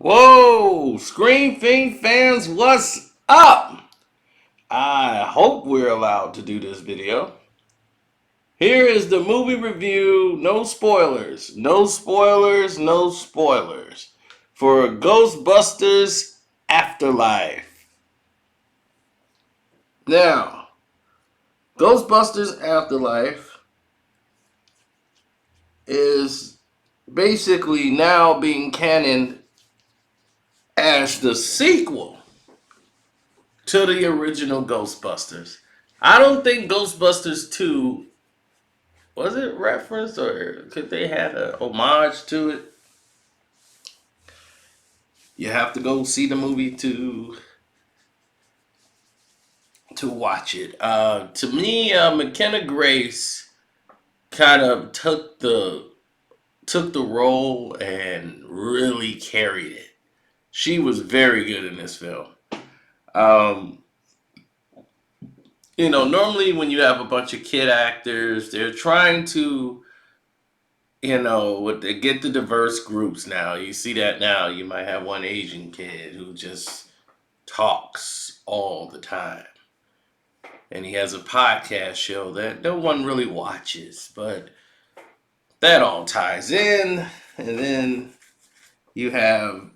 Whoa, Scream Fiend fans, what's up? I hope we're allowed to do this video. Here is the movie review, no spoilers, no spoilers, no spoilers, for Ghostbusters Afterlife. Now, Ghostbusters Afterlife is basically now being canoned as the sequel to the original Ghostbusters. I don't think Ghostbusters 2 was it referenced or could they have a homage to it? You have to go see the movie to watch it. To me, McKenna Grace kind of took the role and really carried it. She was very good in this film. Um, normally when you have a bunch of kid actors, they're trying to with get the diverse groups now. You see that now. You might have one Asian kid who just talks all the time. And he has a podcast show that no one really watches, but that all ties in. And then you have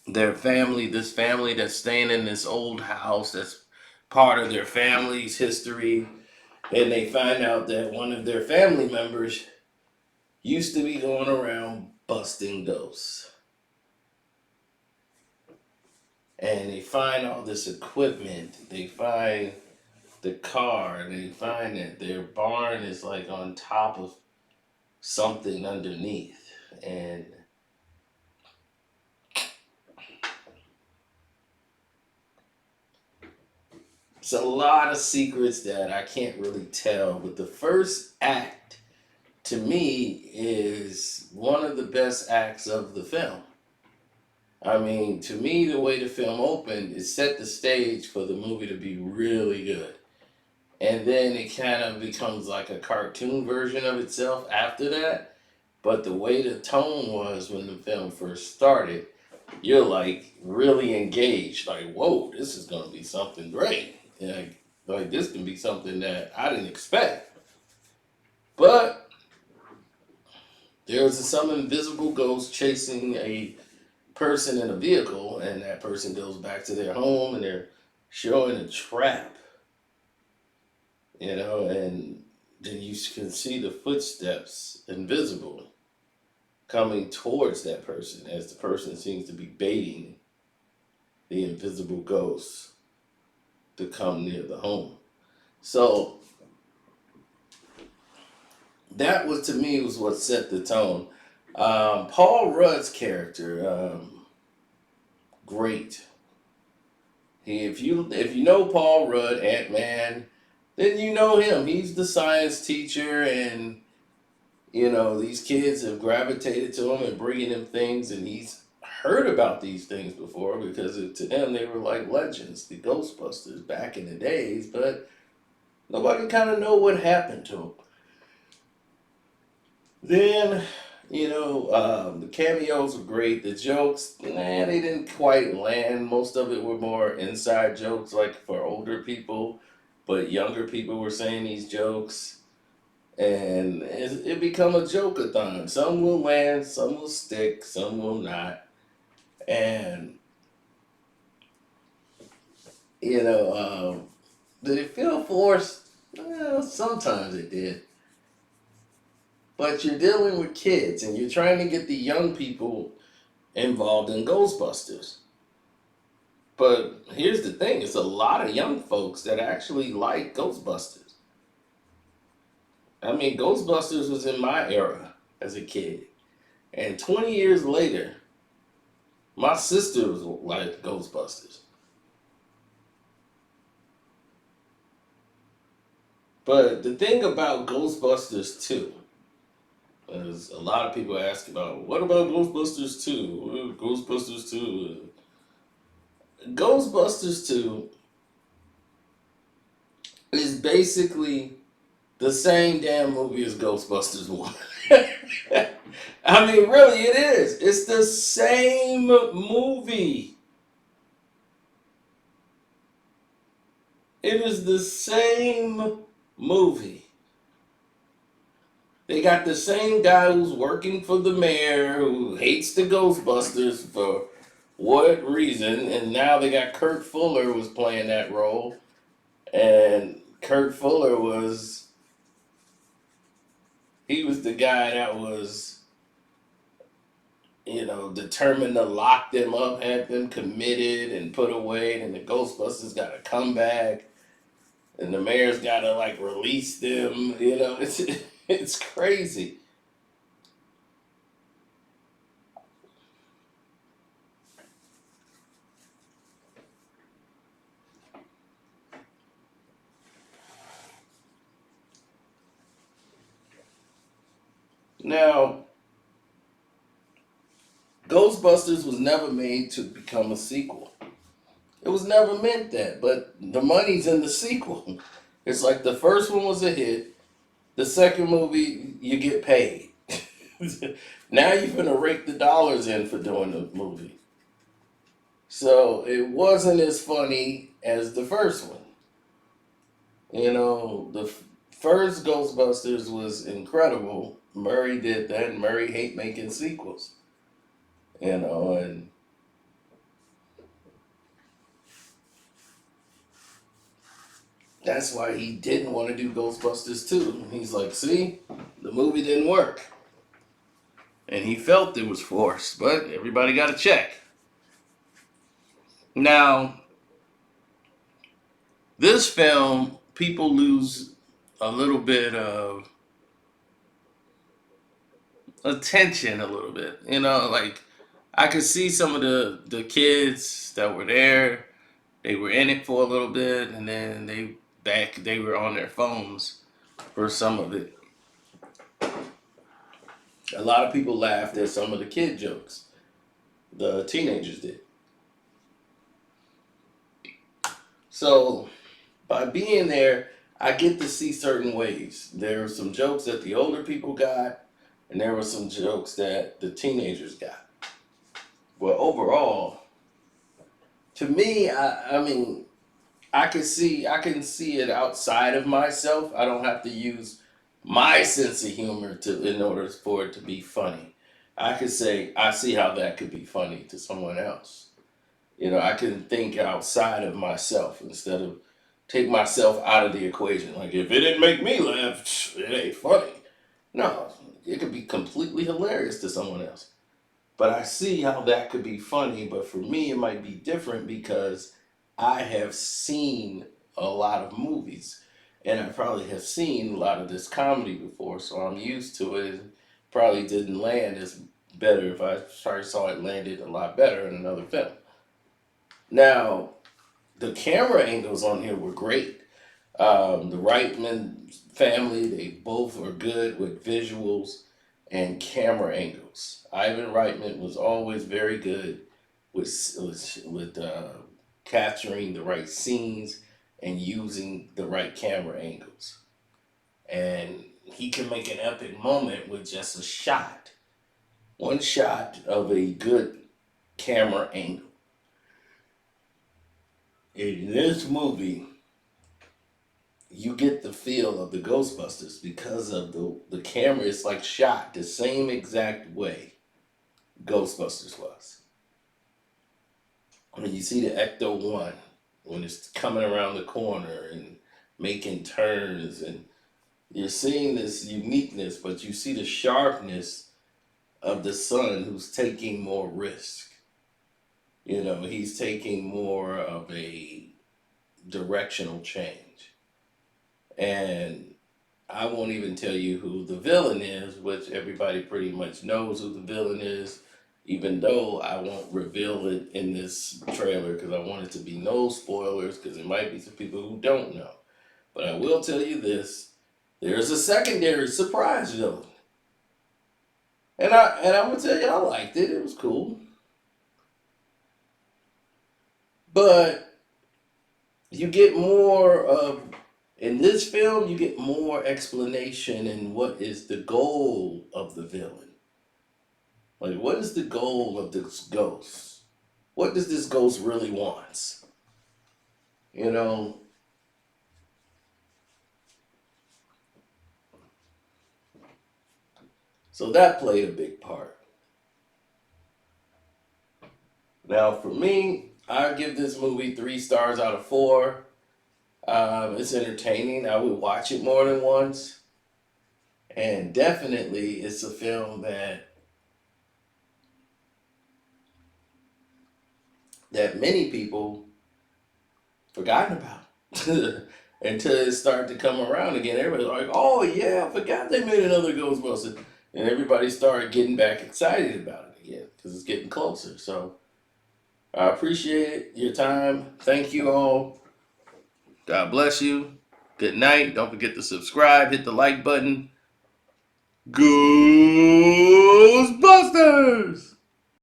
their family, this family that's staying in this old house that's part of their family's history. And they find out that one of their family members used to be going around busting ghosts. And they find all this equipment. They find the car. They find that their barn is like on top of something underneath. And it's a lot of secrets that I can't really tell. But the first act, to me, is one of the best acts of the film. I mean, to me, the way the film opened, it set the stage for the movie to be really good. And then it kind of becomes like a cartoon version of itself after that. But the way the tone was when the film first started, you're like really engaged. Like, whoa, this is going to be something great. Like this can be something that I didn't expect. But there's some invisible ghost chasing a person in a vehicle, and that person goes back to their home and they're showing a trap, and then you can see the footsteps invisible coming towards that person as the person seems to be baiting the invisible ghost to come near the home. So that was, to me, was what set the tone. Paul Rudd's character, great. If you know Paul Rudd, Ant-Man, then you know him. He's the science teacher, and these kids have gravitated to him and bringing him things, and he's heard about these things before because to them they were like legends, the Ghostbusters back in the days, but nobody kind of know what happened to him. Then, the cameos were great. The jokes, they didn't quite land. Most of it were more inside jokes, like for older people, but younger people were saying these jokes. And it become a joke-a-thon. Some will land, some will stick, some will not. And, did it feel forced? Well, sometimes it did. But you're dealing with kids, and you're trying to get the young people involved in Ghostbusters. But here's the thing, it's a lot of young folks that actually like Ghostbusters. I mean, Ghostbusters was in my era as a kid. And 20 years later, my sister was like Ghostbusters. But the thing about Ghostbusters 2 is a lot of people ask about, what about Ghostbusters 2? Ghostbusters 2. Ghostbusters 2 is basically the same damn movie as Ghostbusters 1. I mean, really, it is. It's the same movie. It is the same movie. They got the same guy who's working for the mayor who hates the Ghostbusters for what reason, and now they got Kurt Fuller was playing that role, and Kurt Fuller was he was the guy that was determined to lock them up, had them committed and put away, and the Ghostbusters got to come back, and the mayor's got to like release them. It's crazy. Now, Ghostbusters was never made to become a sequel. It was never meant that, but the money's in the sequel. It's like the first one was a hit. The second movie, you get paid. Now you're gonna rake the dollars in for doing the movie. So it wasn't as funny as the first one. The first Ghostbusters was incredible. Murray did that, and Murray hate making sequels. And that's why he didn't want to do Ghostbusters 2. He's like, see, the movie didn't work. And he felt it was forced, but everybody got a check. Now, this film, people lose a little bit of attention a little bit. Like I could see some of the kids that were there, they were in it for a little bit and then they were on their phones for some of it. A lot of people laughed at some of the kid jokes. The teenagers did. So by being there, I get to see certain ways. There were some jokes that the older people got, and there were some jokes that the teenagers got. Well, overall, to me, I mean, I can see it outside of myself. I don't have to use my sense of humor in order for it to be funny. I could say I see how that could be funny to someone else. I can think outside of myself instead of take myself out of the equation. Like if it didn't make me laugh, it ain't funny. No, it could be completely hilarious to someone else. But I see how that could be funny, but for me it might be different because I have seen a lot of movies and I probably have seen a lot of this comedy before, so I'm used to it. It probably didn't land as better if I saw it landed a lot better in another film. Now, the camera angles on here were great. The Reitman family, they both are good with visuals and camera angles. Ivan Reitman was always very good with capturing the right scenes and using the right camera angles. And he can make an epic moment with just a shot, one shot of a good camera angle. In this movie, you get the feel of the Ghostbusters because of the camera is like shot the same exact way Ghostbusters was. When you see the Ecto 1, when it's coming around the corner and making turns, and you're seeing this uniqueness, but you see the sharpness of the son who's taking more risk. He's taking more of a directional change. And I won't even tell you who the villain is, which everybody pretty much knows who the villain is, even though I won't reveal it in this trailer because I want it to be no spoilers because there might be some people who don't know. But I will tell you this, there's a secondary surprise villain. And I'm gonna tell you I liked it. It was cool. But you get more of in this film, you get more explanation in what is the goal of the villain. Like, what is the goal of this ghost? What does this ghost really want? You know? So that played a big part. Now, for me, I give this movie 3 stars out of 4. It's entertaining. I would watch it more than once. And definitely, it's a film that many people forgotten about until it started to come around again. Everybody's like, "Oh yeah, I forgot they made another Ghostbusters," and everybody started getting back excited about it again because it's getting closer. So I appreciate your time. Thank you all. God bless you. Good night. Don't forget to subscribe. Hit the like button. Ghostbusters!